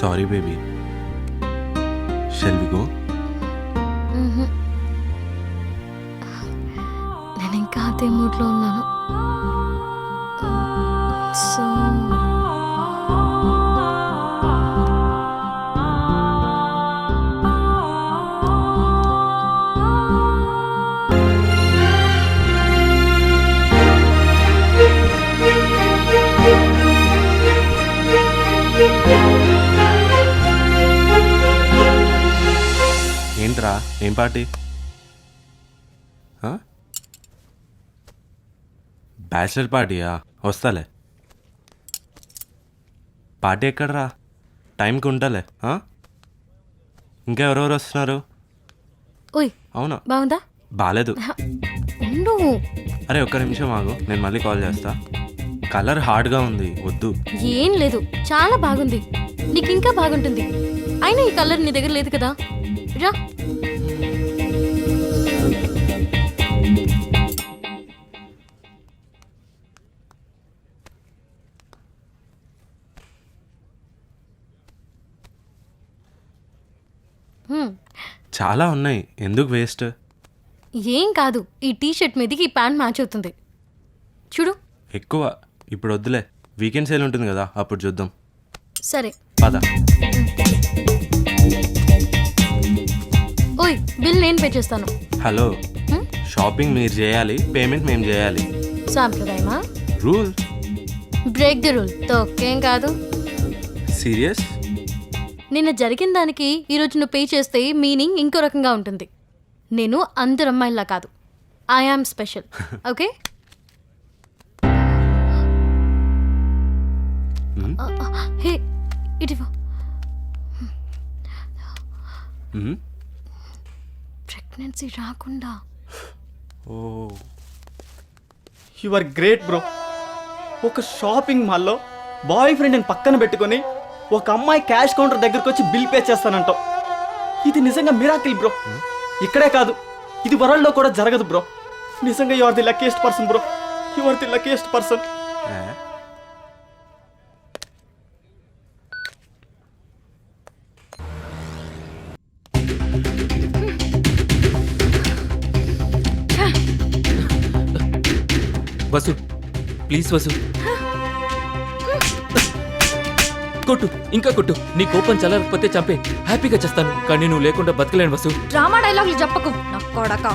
Sorry baby. Shall we go? నేను ఇంకా అదే మూడ్లో ఉన్నాను. సో ఏంట్రా, ఏం పార్టీ? బ్యాచిలర్ పార్టీయా? వస్తాలే. పార్టీ ఎక్కడరా? టైంకి ఉంటాలే. ఇంకా ఎవరెవరు వస్తున్నారు? ఓయ్ అవునా? బాగుందా? బాలేదు. ఉండు. అరే ఒక్క నిమిషం ఆగు, నేను మళ్ళీ కాల్ చేస్తా. కలర్ హార్డ్గా ఉంది, వద్దు. ఏం లేదు, చాలా బాగుంది. నీకు ఇంకా బాగుంటుంది. అయినా ఈ కలర్ నీ దగ్గర లేదు కదా. రా. చాలా ఉన్నాయి, ఎందుకు వేస్ట్? ఏం కాదు, ఈ టీషర్ట్ మీదకి ఈ ప్యాంట్ మ్యాచ్ అవుతుంది. చూడు. ఎక్కువ ఇప్పుడు వద్దులే, వీకెండ్ సేల్ ఉంటుంది కదా, అప్పుడు చూద్దాం. సరే పద. ఓయ్ బిల్ నేను పే చేస్తాను. హలో, షాపింగ్ మీరు చేయాలి, పేమెంట్ మేము చేయాలి. సాంప్రదాయమా? రూల్. Break the rule. తోకేం కాదు. సీరియస్? నిన్న జరిగిన దానికి ఈరోజు నువ్వు పే చేస్తే మీనింగ్ ఇంకో రకంగా ఉంటుంది. నేను అందరు అమ్మాయిలా కాదు, I am special. Okay? Hey ఇటివో. ప్రెగ్నెన్సీ రాకుండా. Oh, you are great bro. ఒక షాపింగ్ మాల్లో బాయ్ ఫ్రెండ్ని పక్కన పెట్టుకొని ఒక అమ్మాయి క్యాష్ కౌంటర్ దగ్గరకు వచ్చి బిల్ పే చేస్తానంటావు. ఇది నిజంగా మిరాకిల్ బ్రో. ఇక్కడే కాదు, ఇది వరల్డ్లో కూడా జరగదు బ్రో. నిజంగా you are the luckiest person bro. You are the luckiest person. Vasu please Vasu, కొట్టు, ఇంకా కొట్టు. నీ కోపం చల్లారకపోతే చంపే, హ్యాపీగా చేస్తాను. కానీ నువ్వు లేకుండా బతకలేను వసు. డ్రామా డైలాగులు చెప్పకు నా కొడకా.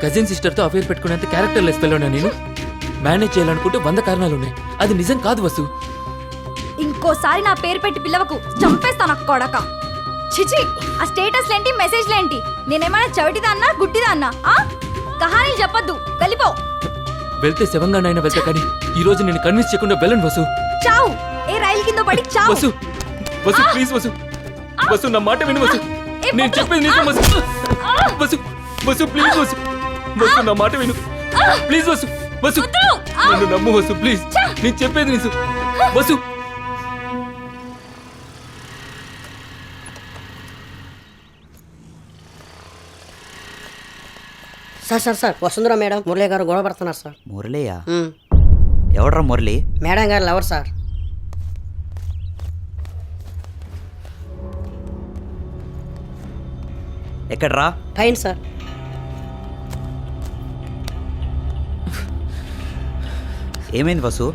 కజిన్ సిస్టర్తో అఫేర్ పెట్టుకునేంత క్యారెక్టర్ లెస్ పిల్లనా నేను? మేనేజ్ చేయాలనుకుంటే 100 కారణాలు ఉన్నాయి, అది నిజం కాదు వసు. ఇంకోసారి నా పేరు పెట్టి పిల్లవకు, చంపేస్తాను నా కొడకా. చిచి, ఆ స్టేటస్లేంటి, మెసేజ్లేంటి? నేనేమైనా చవిటిదాన్నా గుడ్డిదాన్నా? కహానీలు చెప్పొద్దు, కలిపో. వెళ్తే శవంగానైనా వెళ్తా, కానీ ఈ రోజు నేను కన్విన్స్ చేయకుండా వెళ్ళను వసు. చావు, ఏ రైలు కింద పడి చావు. వసు వసు ప్లీజ్ వసు. వసు నా మాట విను వసు, నేను చెప్పేది నిజం వసు. వసు వసు ప్లీజ్ వసు. వసు నా మాట విను ప్లీజ్ వసు. వసు నన్ను నమ్ము వసు ప్లీజ్, నేను చెప్పేది నిజం వసు. సార్ వసుంధర మేడం మురళి గారు గొడవ పడుతున్నారు సార్. మురళియా? ఎవడ్రా మురళి? మేడం గారు లవర్ సార్. ఎక్కడ్రా? పైన సార్. ఏమైంది వసు?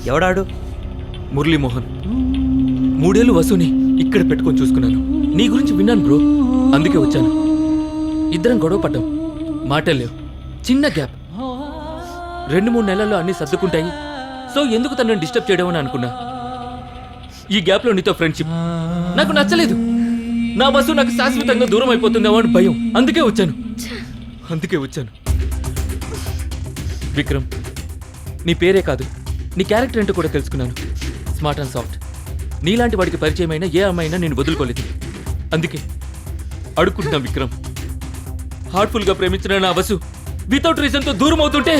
ఎవడాడు? మురళీమోహన్. 3 ఏళ్ళు వసుని ఇక్కడ పెట్టుకొని చూసుకున్నాను. నీ గురించి విన్నాను బ్రో, అందుకే వచ్చాను. ఇద్దరం గొడవ పడ్డాం, మాటలేవు, చిన్న గ్యాప్. 2-3 నెలల్లో అన్ని సర్దుకుంటాయి. సో ఎందుకు తనని డిస్టర్బ్ చేయడం అని అనుకున్నా. ఈ గ్యాప్లో నీతో ఫ్రెండ్షిప్ నాకు నచ్చలేదు. నా వసు నాకు శాశ్వతంగా దూరం అయిపోతుందేమో అని భయం, అందుకే వచ్చాను. విక్రమ్, నీ పేరే కాదు, నీ క్యారెక్టర్ ఏంటో కూడా తెలుసుకున్నాను. Smart and soft. నీలాంటి వాడికి పరిచయం అయినా ఏ అమ్మాయినా నేను వదులుకోలేదు. అందుకే అడుక్కుంటున్నా విక్రమ్. హార్ట్ఫుల్ గా ప్రేమించిన నా వసు వితౌట్ రీజన్ తో దూరం అవుతుంటే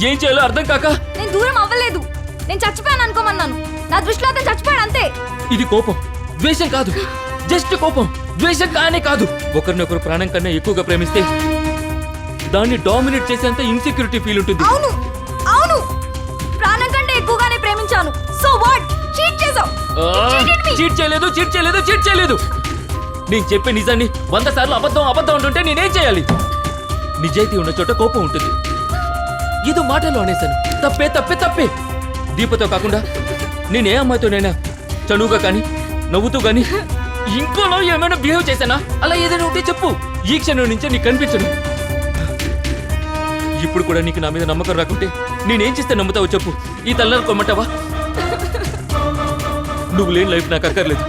ఏం చేయాలో అర్థం కాక. నేను దూరం అవ్వలేదు, నేను చచ్చిపోయాను అనుకోమన్నాను. నా దృష్టిలో అతను చచ్చిపోయాడు అంతే. ఇది కోపం, ద్వేషం కాదు. జస్ట్ కోపం, ద్వేషం కానే కాదు. ఒకరినొకరు ప్రాణం కన్నా ఎక్కువగా ప్రేమిస్తే దాన్ని డామినేట్ చేసేంత ఇన్సెక్యూరిటీ ఫీల్ ఉంటుంది. అవును, ప్రాణం కంటే ఎక్కువగానే ప్రేమించాను. So what? చీట్ చేసావు. చీట్ చేయలేదు. నేను చెప్పే నిజాన్ని 100 సార్లు అబద్ధం అంటుంటే నేనేం చేయాలి? నిజాయితీ ఉన్న చోట కోపం ఉంటుంది. ఏదో మాటలో అనేశాను. తప్పే. దీపతో కాకుండా నేనే అమ్మాయితోనైనా చనువుగా కానీ నవ్వుతూ కానీ ఇంకోలో ఏమైనా బిహేవ్ చేశానా? అలా ఏదైనా ఉంటే చెప్పు. ఈ క్షణం నుంచే నీకు కనిపించను. ఇప్పుడు కూడా నీకు నా మీద నమ్మకం రాకుంటే నేనేం చేస్తే నమ్ముతావో చెప్పు. ఈ తల్లారు కొమ్మంటావా? నువ్వు లేని లైఫ్ నాకు అక్కర్లేదు.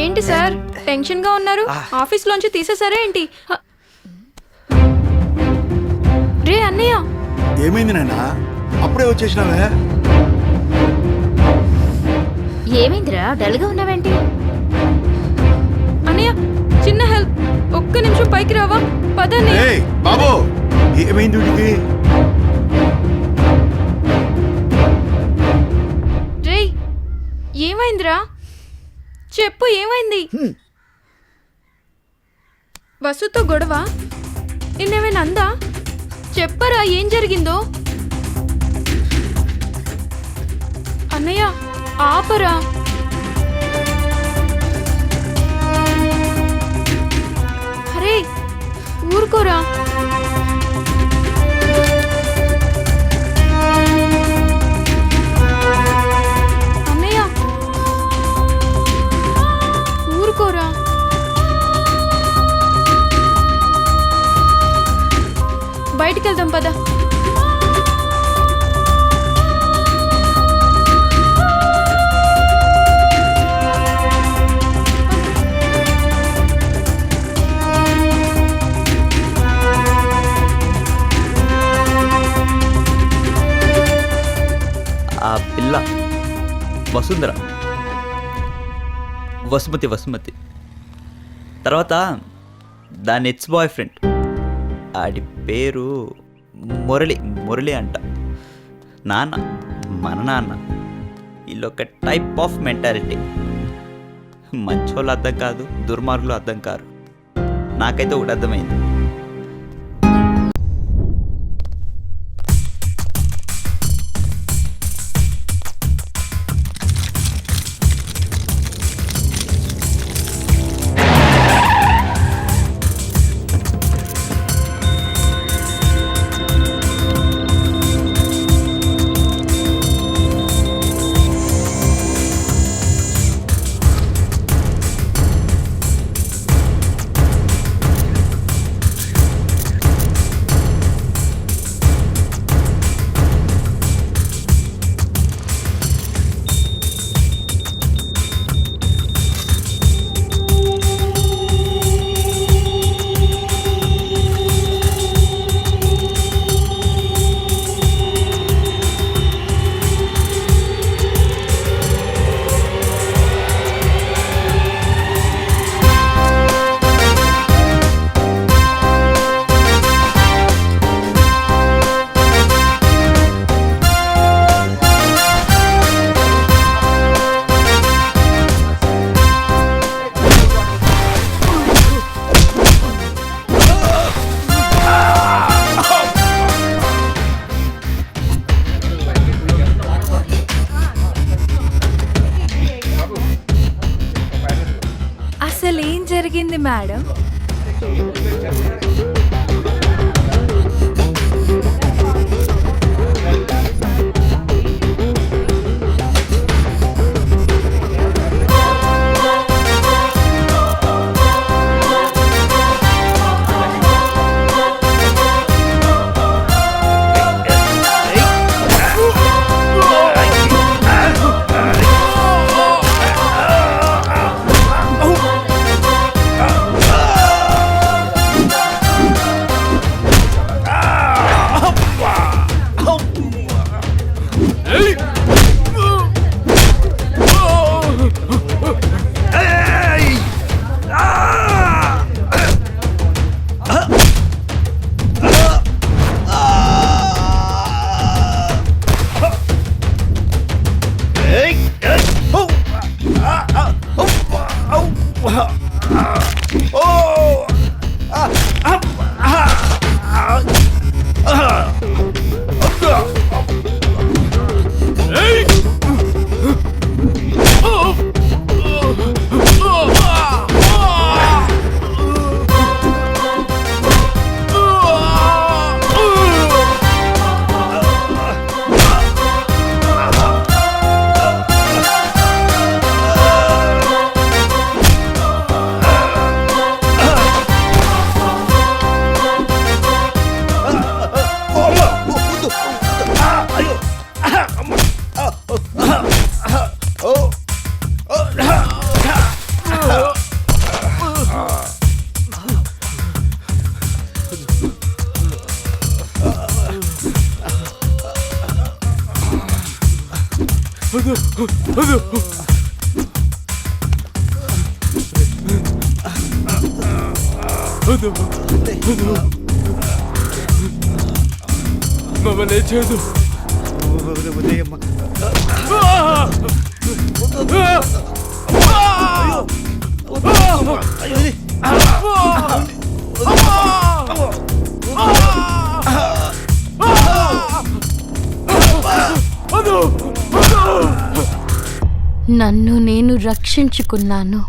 ఏంటి సార్ టెన్షన్ గా ఉన్నారు? ఆఫీస్ లోంచి తీసేసారా ఏంటి? రే అన్నయ్య, ఏమైంది నాన్న? అప్పుడే వచ్చేసినావే? ఏమైందిరా డల్గా ఉన్నావేంటి? అన్నయ్య చిన్న హెల్ప్, ఒక్క నిమిషం పైకి రావా? పదని. ఏయ్ బాబు, ఏమైంది వీడికి? రే ఏమైందిరా? చెప్పు ఏమైంది? వసుతో గొడవ? నిన్నేమైనా అందా? చెప్పరా ఏం జరిగిందో? అన్నయ్య ఆపరా. అరే ఊరుకోరా. అన్నయ్య ఊరుకోరా. బయటికి వెళ్దాం పద. ఆ పిల్ల వసుంధర, వసుమతి తర్వాత దాని ఎక్స్ బాయ్ ఫ్రెండ్, ఆడి పేరు మురళి అంట. మన నాన్న వీళ్ళొక టైప్ ఆఫ్ మెంటాలిటీ. మంచోళ్ళు అర్థం కాదు, దుర్మార్గులు అర్థం కారు. నాకైతే ఒకటి అర్థమైంది. అసలు ఏం జరిగింది మేడం? మమ్మల్ని చేయదు. నన్ను నేను రక్షించుకున్నాను.